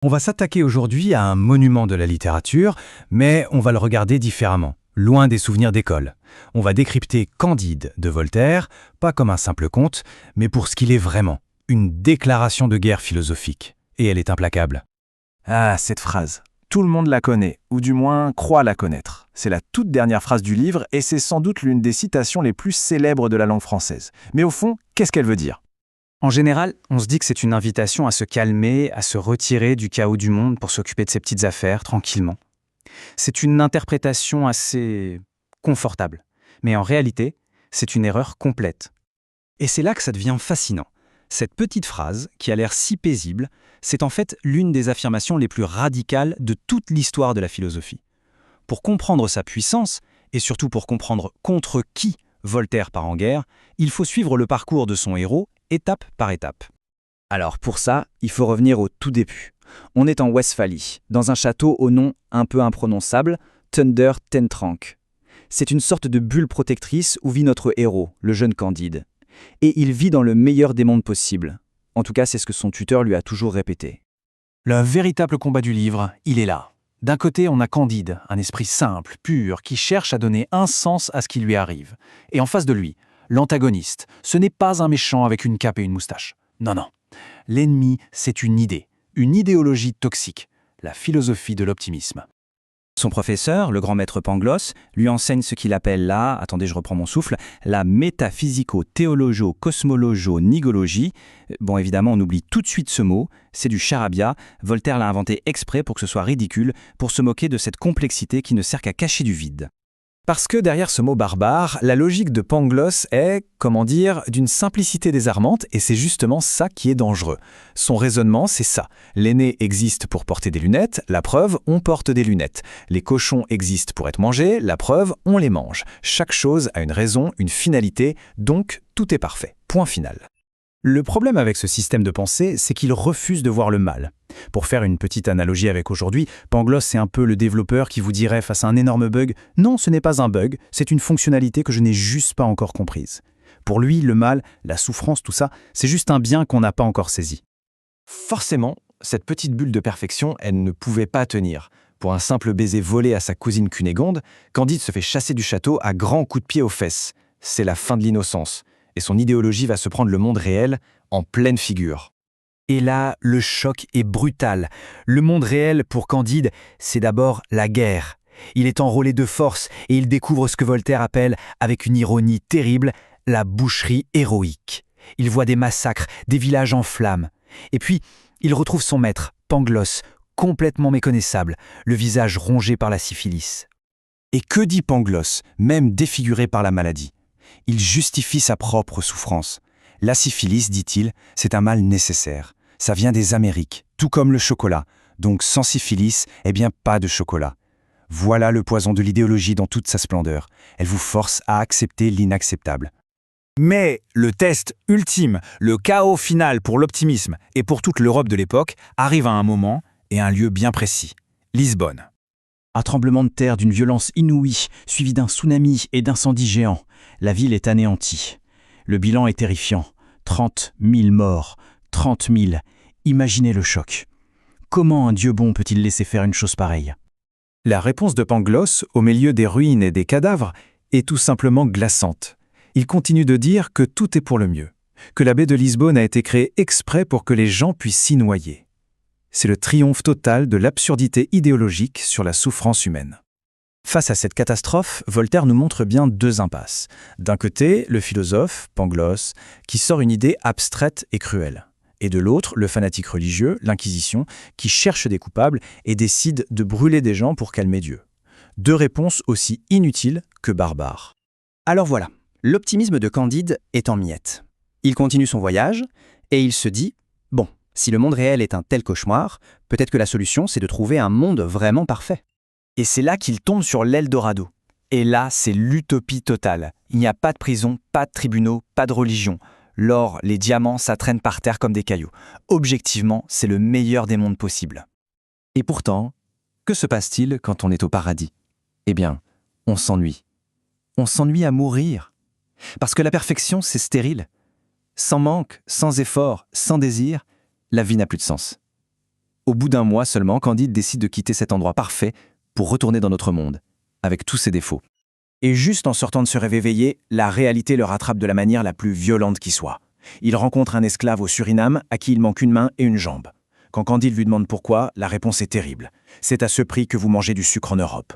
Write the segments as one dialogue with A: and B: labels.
A: On va s'attaquer aujourd'hui à un monument de la littérature, mais on va le regarder différemment, loin des souvenirs d'école. On va décrypter Candide de Voltaire, pas comme un simple conte, mais pour ce qu'il est vraiment, une déclaration de guerre philosophique. Et elle est implacable.
B: Ah, cette phrase. Tout le monde la connaît, ou du moins croit la connaître. C'est la toute dernière phrase du livre et c'est sans doute l'une des citations les plus célèbres de la langue française. Mais au fond, qu'est-ce qu'elle veut dire ?
C: En général, on se dit que c'est une invitation à se calmer, à se retirer du chaos du monde pour s'occuper de ses petites affaires tranquillement. C'est une interprétation assez confortable, mais en réalité, c'est une erreur complète.
A: Et c'est là que ça devient fascinant. Cette petite phrase, qui a l'air si paisible, c'est en fait l'une des affirmations les plus radicales de toute l'histoire de la philosophie. Pour comprendre sa puissance, et surtout pour comprendre contre qui Voltaire part en guerre, il faut suivre le parcours de son héros, étape par étape.
D: Alors pour ça, il faut revenir au tout début. On est en Westphalie, dans un château au nom un peu imprononçable, Thunder Tentrank. C'est une sorte de bulle protectrice où vit notre héros, le jeune Candide. Et il vit dans le meilleur des mondes possibles. En tout cas, c'est ce que son tuteur lui a toujours répété.
B: Le véritable combat du livre, il est là. D'un côté, on a Candide, un esprit simple, pur, qui cherche à donner un sens à ce qui lui arrive. Et en face de lui, l'antagoniste, ce n'est pas un méchant avec une cape et une moustache. Non, non. L'ennemi, c'est une idée, une idéologie toxique, la philosophie de l'optimisme.
D: Son professeur, le grand maître Pangloss, lui enseigne ce qu'il appelle la métaphysico-théologo-cosmologo-nigologie. Bon, évidemment, on oublie tout de suite ce mot, c'est du charabia. Voltaire l'a inventé exprès pour que ce soit ridicule, pour se moquer de cette complexité qui ne sert qu'à cacher du vide. Parce que derrière ce mot barbare, la logique de Pangloss est, d'une simplicité désarmante, et c'est justement ça qui est dangereux. Son raisonnement, c'est ça. Les nez existent pour porter des lunettes, la preuve, on porte des lunettes. Les cochons existent pour être mangés, la preuve, on les mange. Chaque chose a une raison, une finalité, donc tout est parfait. Point final.
A: Le problème avec ce système de pensée, c'est qu'il refuse de voir le mal. Pour faire une petite analogie avec aujourd'hui, Pangloss, c'est un peu le développeur qui vous dirait face à un énorme bug « Non, ce n'est pas un bug, c'est une fonctionnalité que je n'ai juste pas encore comprise ». Pour lui, le mal, la souffrance, tout ça, c'est juste un bien qu'on n'a pas encore saisi.
B: Forcément, cette petite bulle de perfection, elle ne pouvait pas tenir. Pour un simple baiser volé à sa cousine Cunégonde, Candide se fait chasser du château à grands coups de pied aux fesses. C'est la fin de l'innocence. Et son idéologie va se prendre le monde réel en pleine figure.
A: Et là, le choc est brutal. Le monde réel, pour Candide, c'est d'abord la guerre. Il est enrôlé de force et il découvre ce que Voltaire appelle, avec une ironie terrible, la boucherie héroïque. Il voit des massacres, des villages en flammes. Et puis, il retrouve son maître, Pangloss, complètement méconnaissable, le visage rongé par la syphilis.
B: Et que dit Pangloss, même défiguré par la maladie ? Il justifie sa propre souffrance. La syphilis, dit-il, c'est un mal nécessaire. Ça vient des Amériques, tout comme le chocolat. Donc sans syphilis, pas de chocolat. Voilà le poison de l'idéologie dans toute sa splendeur. Elle vous force à accepter l'inacceptable.
A: Mais le test ultime, le chaos final pour l'optimisme et pour toute l'Europe de l'époque, arrive à un moment et un lieu bien précis. Lisbonne.
E: Un tremblement de terre d'une violence inouïe, suivi d'un tsunami et d'incendies géants. La ville est anéantie. Le bilan est terrifiant. 30 000 morts. 30 000. Imaginez le choc. Comment un Dieu bon peut-il laisser faire une chose pareille ?
B: La réponse de Pangloss, au milieu des ruines et des cadavres, est tout simplement glaçante. Il continue de dire que tout est pour le mieux, que la baie de Lisbonne a été créée exprès pour que les gens puissent s'y noyer. C'est le triomphe total de l'absurdité idéologique sur la souffrance humaine. Face à cette catastrophe, Voltaire nous montre bien deux impasses. D'un côté, le philosophe, Pangloss, qui sort une idée abstraite et cruelle. Et de l'autre, le fanatique religieux, l'Inquisition, qui cherche des coupables et décide de brûler des gens pour calmer Dieu. Deux réponses aussi inutiles que barbares.
D: Alors voilà, l'optimisme de Candide est en miettes. Il continue son voyage et il se dit « Bon, si le monde réel est un tel cauchemar, peut-être que la solution, c'est de trouver un monde vraiment parfait. » Et c'est là qu'il tombe sur l'Eldorado. Et là, c'est l'utopie totale. Il n'y a pas de prison, pas de tribunaux, pas de religion. L'or, les diamants, ça traîne par terre comme des cailloux. Objectivement, c'est le meilleur des mondes possibles.
B: Et pourtant, que se passe-t-il quand on est au paradis ? On s'ennuie. On s'ennuie à mourir. Parce que la perfection, c'est stérile. Sans manque, sans effort, sans désir, la vie n'a plus de sens.
D: Au bout d'un mois seulement, Candide décide de quitter cet endroit parfait pour retourner dans notre monde, avec tous ses défauts.
E: Et juste en sortant de se réveiller, la réalité le rattrape de la manière la plus violente qui soit. Il rencontre un esclave au Suriname à qui il manque une main et une jambe. Quand Candide lui demande pourquoi, la réponse est terrible. C'est à ce prix que vous mangez du sucre en Europe.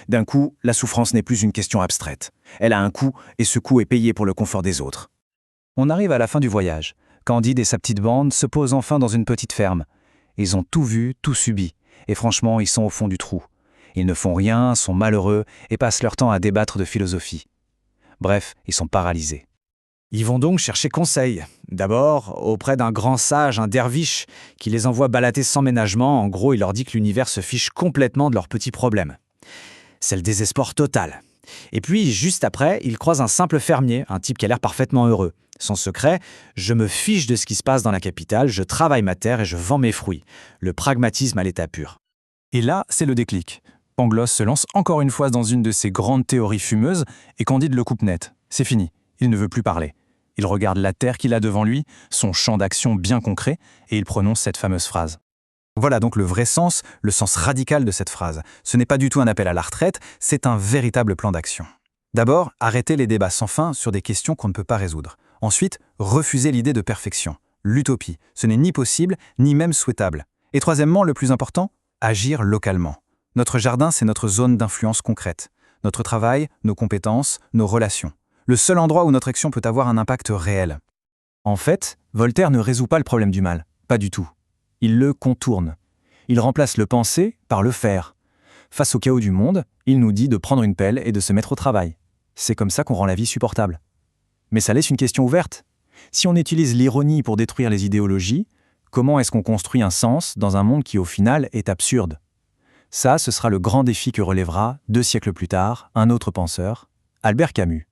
E: D'un coup, la souffrance n'est plus une question abstraite. Elle a un coût et ce coût est payé pour le confort des autres.
C: On arrive à la fin du voyage. Candide et sa petite bande se posent enfin dans une petite ferme. Ils ont tout vu, tout subi. Et franchement, ils sont au fond du trou. Ils ne font rien, sont malheureux et passent leur temps à débattre de philosophie. Bref, ils sont paralysés. Ils vont donc chercher conseil. D'abord, auprès d'un grand sage, un derviche, qui les envoie balader sans ménagement. En gros, il leur dit que l'univers se fiche complètement de leurs petits problèmes. C'est le désespoir total. Et puis, juste après, ils croisent un simple fermier, un type qui a l'air parfaitement heureux. Son secret, je me fiche de ce qui se passe dans la capitale, je travaille ma terre et je vends mes fruits. Le pragmatisme à l'état pur.
B: Et là, c'est le déclic. Pangloss se lance encore une fois dans une de ses grandes théories fumeuses et Candide le coupe net. C'est fini, il ne veut plus parler. Il regarde la terre qu'il a devant lui, son champ d'action bien concret, et il prononce cette fameuse phrase. Voilà donc le vrai sens, le sens radical de cette phrase. Ce n'est pas du tout un appel à la retraite, c'est un véritable plan d'action. D'abord, arrêter les débats sans fin sur des questions qu'on ne peut pas résoudre. Ensuite, refuser l'idée de perfection, l'utopie. Ce n'est ni possible, ni même souhaitable. Et troisièmement, le plus important, agir localement. Notre jardin, c'est notre zone d'influence concrète. Notre travail, nos compétences, nos relations. Le seul endroit où notre action peut avoir un impact réel. En fait, Voltaire ne résout pas le problème du mal, pas du tout. Il le contourne. Il remplace le penser par le faire. Face au chaos du monde, il nous dit de prendre une pelle et de se mettre au travail. C'est comme ça qu'on rend la vie supportable. Mais ça laisse une question ouverte. Si on utilise l'ironie pour détruire les idéologies, comment est-ce qu'on construit un sens dans un monde qui au final est absurde ? Ça, ce sera le grand défi que relèvera, 2 siècles plus tard, un autre penseur, Albert Camus.